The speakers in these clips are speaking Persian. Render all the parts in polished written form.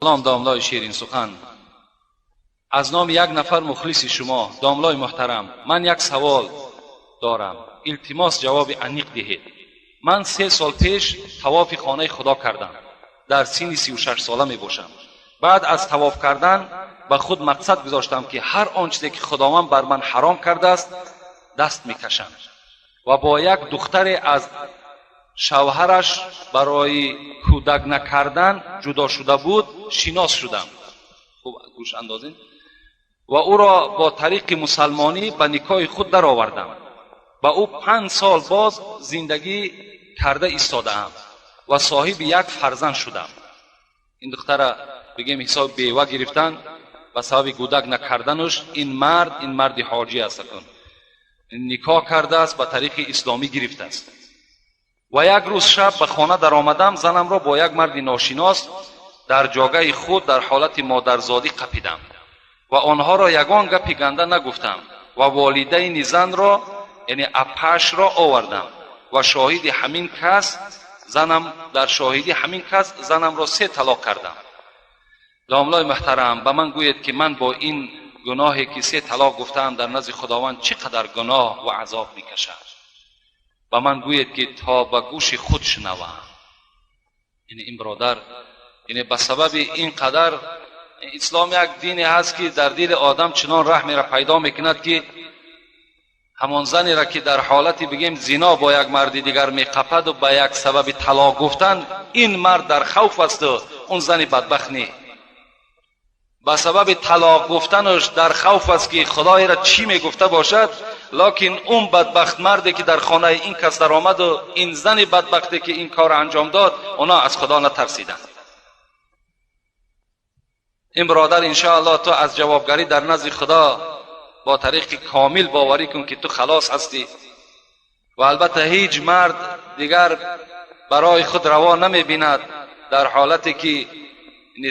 سلام داملای شیرین سخن. از نام یک نفر مخلص شما داملای محترم، من یک سوال دارم، التماس جواب عمیق دهید. من 3 سال پیش طواف خانه خدا کردم. در سن 36 ساله می باشم. بعد از طواف کردن به خود مقصد گذاشتم که هر آنچه که خداوند بر من حرام کرده است دست میکشم و با یک دختر از شوهرش برای کودک نکردن جدا شده بود شناس شدم. خوب گوش اندازین. و او را با طریق مسلمانی به نکاح خود در آوردم. با او 5 سال باز زندگی کرده ایستادم و صاحب یک فرزند شدم. این دختر بگیم حساب بیوه گرفتن و سبب کودک نکردنش این مرد حاجی است. نکاح کرده است، به طریق اسلامی گرفته است. و یک روز شب به خانه در آمدم، زنم را با یک مرد ناشناس در جاگه خود در حالت مادرزادی قپیدم و آنها را یگان گپی گنده نگفتم و والدین زن را یعنی اپش را آوردم و شاهد همین کس زنم را 3 طلاق کردم. داملای محترم، به من گوید که من با این گناهی که 3 طلاق گفتم در نزد خداوند چقدر گناه و عذاب میکشم. به من گوید که تا به گوش خود شنوم. یعنی این برادر، یعنی به سبب این قدر اسلام یک دینی هست که در دل آدم چنان رحمی را پیدا میکند که همان زنی را که در حالتی بگیم زنا با یک مرد دیگر میقپد و به یک سبب طلاق گفتن این مرد در خوف است و اون زن بدبخت نی. به سبب طلاق گفتنش در خوف است که خدای را چی میگفته باشد، لکن اون بدبخت مردی که در خانه این کس در آمد و این زن بدبختی که این کار انجام داد، اونا از خدا نترسیدند. این برادر انشاءالله تو از جوابگری در نزد خدا با طریق کامل باوری کن که تو خلاص هستی و البته هیچ مرد دیگر برای خود روا نمی بیند در حالتی که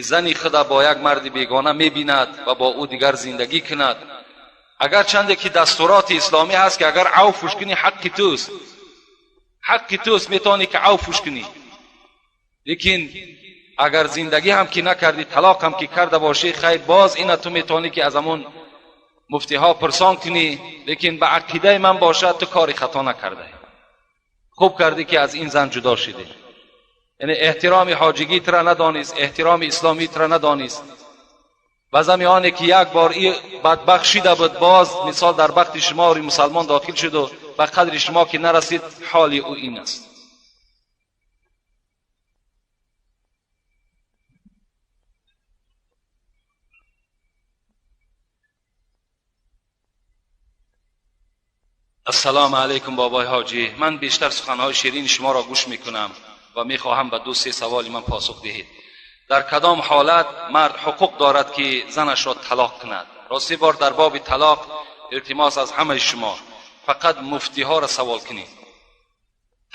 زنی خدا با یک مرد بیگانه می بیند و با او دیگر زندگی کند. اگر چنده که دستورات اسلامی هست که اگر عفوش کنی حق توست میتونی که عفوش کنی، لیکن اگر زندگی هم که نکردی طلاق هم که کرده باشی خیر باز اینا تو میتونی که از همون مفتی ها پرسان کنی، لیکن به عقیده من باشد تو کاری خطا نکرده، خوب کردی که از این زن جدا شدی. یعنی احترام حاجگی ترا ندانست، احترام اسلامی ترا ندانست. و زمانی که یک بار این بدبخت شده بود باز مثال در بخت شما مسلمان داخل شد و به قدر شما که نرسید حالی او این است. السلام علیکم بابای حاجی، من بیشتر سخنهای شیرین شما را گوش میکنم و میخواهم به 2-3 سوال من پاسخ دهید. در کدام حالت مرد حقوق دارد که زنش را طلاق کند؟ راستی بار در باب طلاق التماس از همه شما فقط مفتی ها را سوال کنید.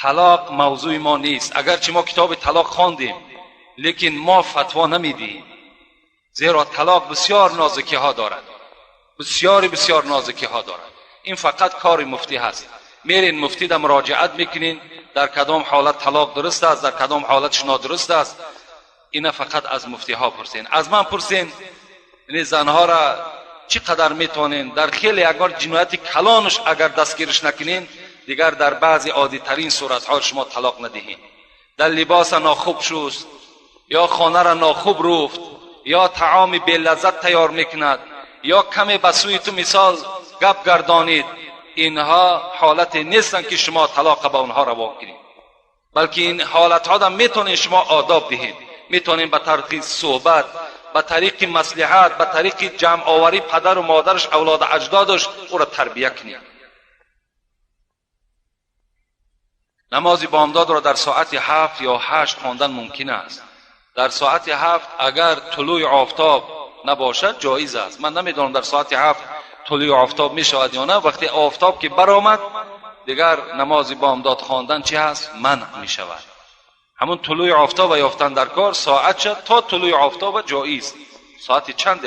طلاق موضوع ما نیست، اگرچه ما کتاب طلاق خواندیم لیکن ما فتوا نمیدیم، زیرا طلاق بسیار نازکی ها دارد، بسیار نازکی ها دارد. این فقط کار مفتی هست. میرین مفتی را مراجعت میکنین در کدام حالت طلاق درست است، در کدام حالت نادرست است. اینا فقط از مفتی ها پرسین. از من پرسین یعنی زنها را چقدر میتونین در خیلی اگر جنایت کلانش اگر دستگیرش نکنین دیگر در بعضی عادی ترین صورت ها شما طلاق ندهین. در لباس ناخوب شست یا خانه را ناخوب رفت یا طعام بی لذت تیار میکند یا کمی به سوی تو مثال گپ گردانید، اینها حالت نیستن که شما طلاق به اونها روا کنید، بلکه این حالت ها هم میتونین شما آداب دهید. میتونین به طریق صحبت، به طریق مصلحت، به طریق جمع آوری پدر و مادرش اولاد اجدادش او را تربیت کنید. نماز بامداد را در ساعت 7 یا 8 خواندن ممکن است. در ساعت 7 اگر طلوع آفتاب نباشد جایز است. من نمیدونم در ساعت 7 طلوع آفتاب می شود یا نه. وقتی آفتاب که برآمد دیگر نماز بامداد خواندن چی هست؟ منع می شود. همون طلوع آفتاب یافتن در کار ساعت شد تا طلوع آفتاب جایز. ساعت چند